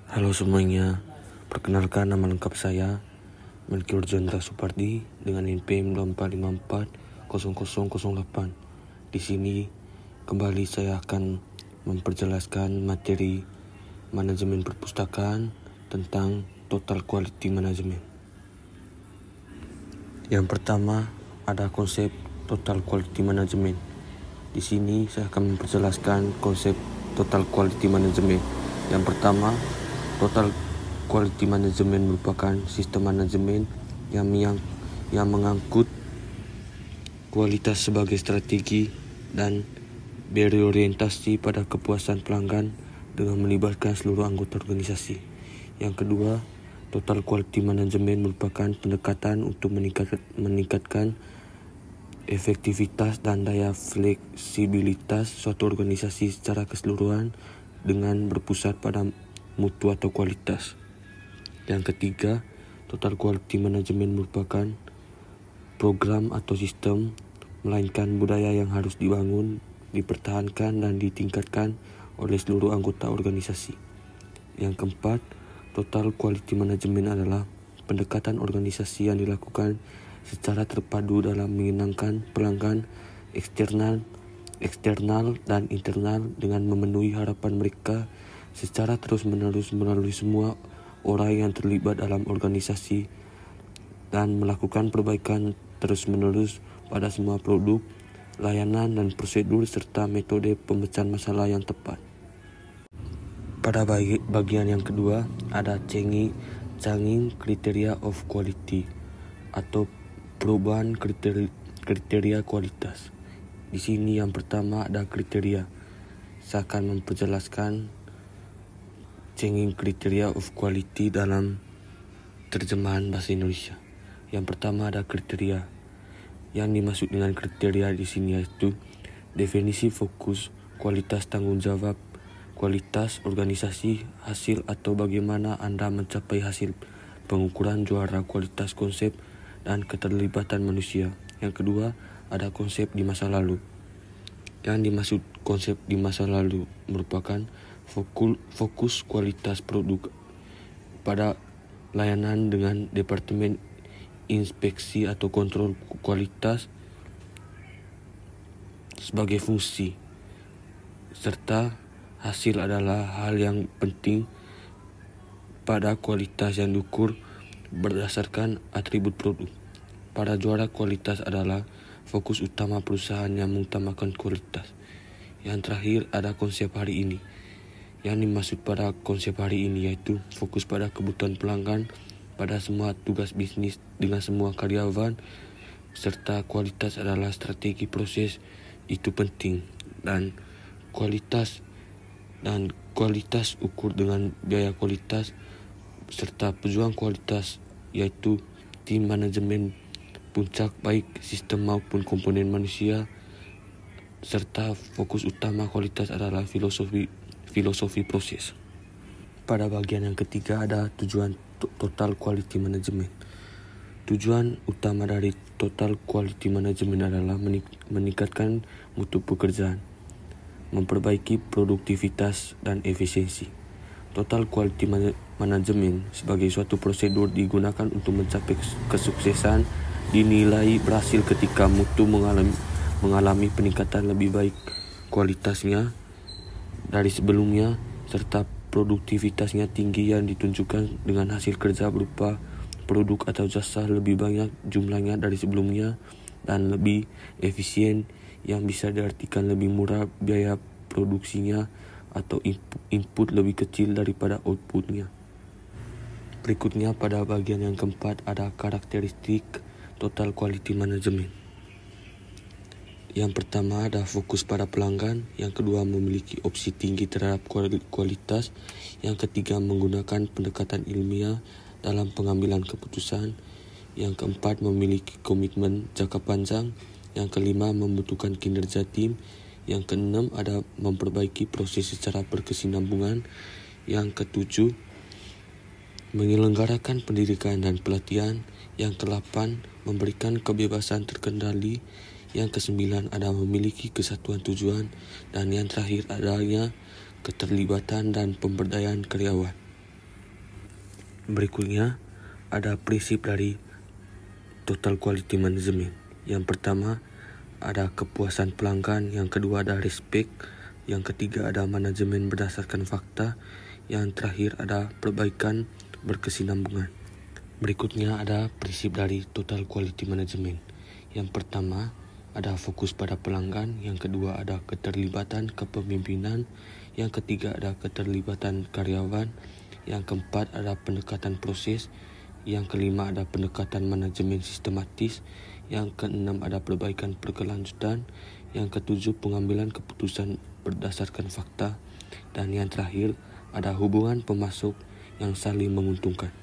Halo semuanya, perkenalkan nama lengkap saya Melkior Jendra Supardi dengan NPM 24540008. Di sini kembali saya akan memperjelaskan materi manajemen perpustakaan tentang Total Quality Management. Yang pertama ada konsep Total Quality Management. Di sini saya akan memperjelaskan konsep Total Quality Management. Yang pertama, Total Quality Management merupakan sistem manajemen yang mengangkut kualitas sebagai strategi dan berorientasi pada kepuasan pelanggan dengan melibatkan seluruh anggota organisasi. Yang kedua, Total Quality Management merupakan pendekatan untuk meningkatkan efektivitas dan daya fleksibilitas suatu organisasi secara keseluruhan dengan berpusat pada mutu atau kualitas. Yang ketiga, Total Quality Management merupakan program atau sistem, melainkan budaya yang harus dibangun, dipertahankan, dan ditingkatkan oleh seluruh anggota organisasi. Yang keempat, Total Quality Management adalah pendekatan organisasi yang dilakukan secara terpadu dalam menyenangkan pelanggan eksternal dan internal dengan memenuhi harapan mereka secara terus-menerus melalui semua orang yang terlibat dalam organisasi dan melakukan perbaikan terus-menerus pada semua produk, layanan, dan prosedur serta metode pemecahan masalah yang tepat. Pada bagian yang kedua ada changing criteria of quality atau perubahan kriteria kualitas. Di sini yang pertama ada kriteria. Saya akan memperjelaskan changing criteria of quality dalam terjemahan bahasa Indonesia. Yang pertama ada kriteria. Yang dimaksud dengan kriteria di sini yaitu definisi fokus, kualitas tanggung jawab, kualitas organisasi, hasil atau bagaimana Anda mencapai hasil, pengukuran juara, kualitas konsep, dan keterlibatan manusia. Yang kedua ada konsep di masa lalu. Yang dimaksud konsep di masa lalu merupakan fokus kualitas produk pada layanan dengan departemen inspeksi atau kontrol kualitas sebagai fungsi, serta hasil adalah hal yang penting pada kualitas yang diukur berdasarkan atribut produk. Pada juara kualitas adalah fokus utama perusahaan yang mengutamakan kualitas. Yang terakhir ada konsep hari ini. Yang dimaksud pada konsep hari ini yaitu fokus pada kebutuhan pelanggan pada semua tugas bisnis dengan semua karyawan, serta kualitas adalah strategi proses itu penting, dan kualitas ukur dengan biaya kualitas serta pejuang kualitas yaitu tim manajemen puncak baik sistem maupun komponen manusia, serta fokus utama kualitas adalah filosofi proses. Pada bagian yang ketiga ada tujuan Total Quality Management. Tujuan utama dari Total Quality Management adalah meningkatkan mutu pekerjaan, memperbaiki produktivitas dan efisiensi. Total Quality Management sebagai suatu prosedur digunakan untuk mencapai kesuksesan dinilai berhasil ketika mutu mengalami peningkatan lebih baik kualitasnya dari sebelumnya, serta produktivitasnya tinggi yang ditunjukkan dengan hasil kerja berupa produk atau jasa lebih banyak jumlahnya dari sebelumnya dan lebih efisien, yang bisa diartikan lebih murah biaya produksinya atau input lebih kecil daripada outputnya. Berikutnya pada bagian yang keempat ada karakteristik Total Quality Management. Yang pertama ada fokus pada pelanggan, yang kedua memiliki opsi tinggi terhadap kualitas, yang ketiga menggunakan pendekatan ilmiah dalam pengambilan keputusan, yang keempat memiliki komitmen jangka panjang, yang kelima membutuhkan kinerja tim, yang keenam ada memperbaiki proses secara berkesinambungan, yang ketujuh menyelenggarakan pendidikan dan pelatihan, yang kedelapan memberikan kebebasan terkendali, yang kesembilan ada memiliki kesatuan tujuan, dan yang terakhir adanya keterlibatan dan pemberdayaan karyawan. Berikutnya ada prinsip dari total quality management. Yang pertama ada kepuasan pelanggan, yang kedua ada respect, yang ketiga ada manajemen berdasarkan fakta, yang terakhir ada perbaikan berkesinambungan. Berikutnya ada prinsip dari total quality management. Yang pertama ada fokus pada pelanggan, yang kedua ada keterlibatan kepemimpinan, yang ketiga ada keterlibatan karyawan, yang keempat ada pendekatan proses, yang kelima ada pendekatan manajemen sistematis, yang keenam ada perbaikan berkelanjutan, yang ketujuh pengambilan keputusan berdasarkan fakta, dan yang terakhir ada hubungan pemasok yang saling menguntungkan.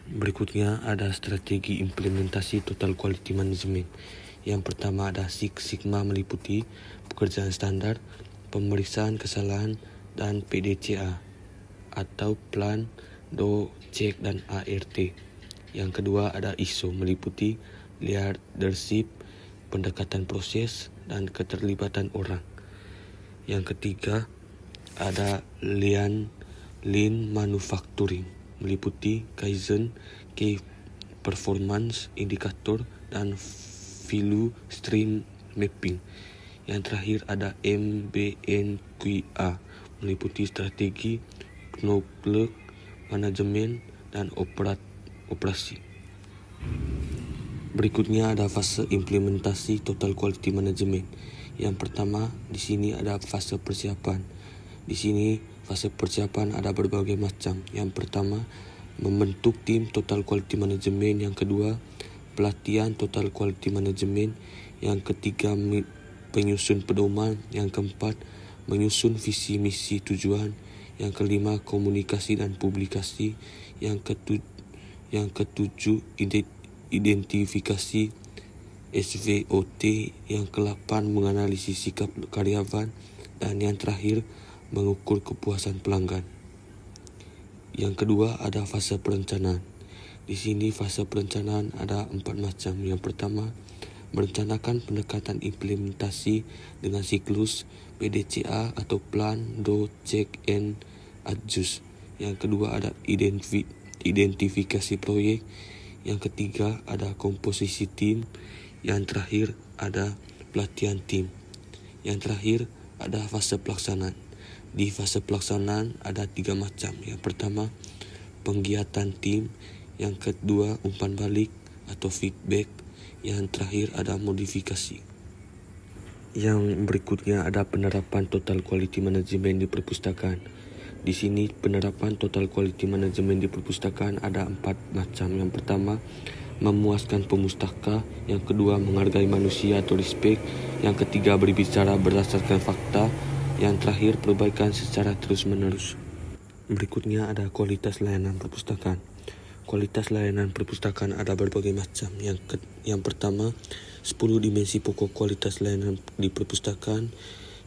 Berikutnya ada strategi implementasi total quality management. Yang pertama ada Six Sigma, meliputi pekerjaan standar, pemeriksaan kesalahan, dan PDCA atau Plan, Do, Check, dan ART. Yang kedua ada ISO, meliputi leadership, pendekatan proses, dan keterlibatan orang. Yang ketiga ada Lean Manufacturing, meliputi Kaizen, Key Performance Indicator, dan Value Stream Mapping. Yang terakhir ada MBNQA, meliputi strategi, knowledge, manajemen, dan operasi. Berikutnya ada fase implementasi total quality management. Yang pertama di sini ada fase persiapan. Di sini fase persiapan ada berbagai macam. Yang pertama membentuk tim total quality management, yang kedua pelatihan total quality management, yang ketiga penyusun pedoman, yang keempat menyusun visi misi tujuan, yang kelima komunikasi dan publikasi, yang ketujuh identifikasi SWOT, yang ke-8 menganalisis sikap karyawan, dan yang terakhir mengukur kepuasan pelanggan. Yang kedua ada fase perencanaan. Di sini fase perencanaan ada 4 macam. Yang pertama merencanakan pendekatan implementasi dengan siklus PDCA atau Plan, Do, Check, and Adjust. Yang kedua ada identifikasi proyek. Yang ketiga ada komposisi tim. Yang terakhir ada pelatihan tim. Yang terakhir ada fase pelaksanaan. Di fase pelaksanaan ada 3 macam. Yang pertama penggiatan tim, yang kedua umpan balik atau feedback, yang terakhir ada modifikasi. Yang berikutnya ada penerapan total quality management di perpustakaan. Di sini penerapan total quality management di perpustakaan ada 4 macam. Yang pertama memuaskan pemustaka, yang kedua menghargai manusia atau respect, yang ketiga berbicara berdasarkan fakta, yang terakhir perbaikan secara terus-menerus. Berikutnya ada kualitas layanan perpustakaan. Kualitas layanan perpustakaan ada berbagai macam. Yang pertama 10 dimensi pokok kualitas layanan di perpustakaan.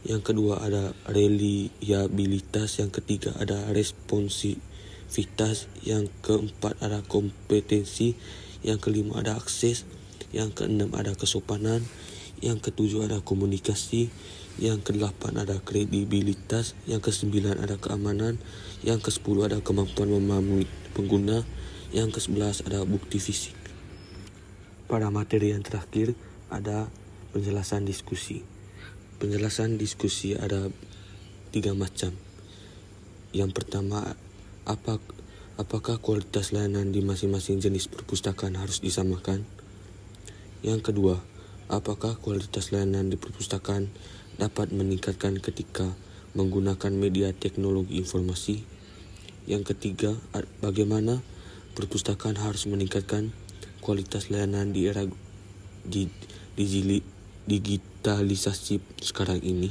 Yang kedua ada reliabilitas, yang ketiga ada responsivitas, yang keempat ada kompetensi, yang kelima ada akses, yang keenam ada kesopanan, yang ketujuh ada komunikasi, yang kedelapan ada kredibilitas, yang kesembilan ada keamanan, yang kesepuluh ada kemampuan memahami pengguna, yang ke-11 ada bukti fisik. Pada materi yang terakhir ada penjelasan diskusi. Penjelasan diskusi ada 3 macam. Yang pertama, apakah kualitas layanan di masing-masing jenis perpustakaan harus disamakan? Yang kedua, apakah kualitas layanan di perpustakaan dapat meningkatkan ketika menggunakan media teknologi informasi? Yang ketiga, bagaimana perpustakaan harus meningkatkan kualitas layanan di era digitalisasi sekarang ini?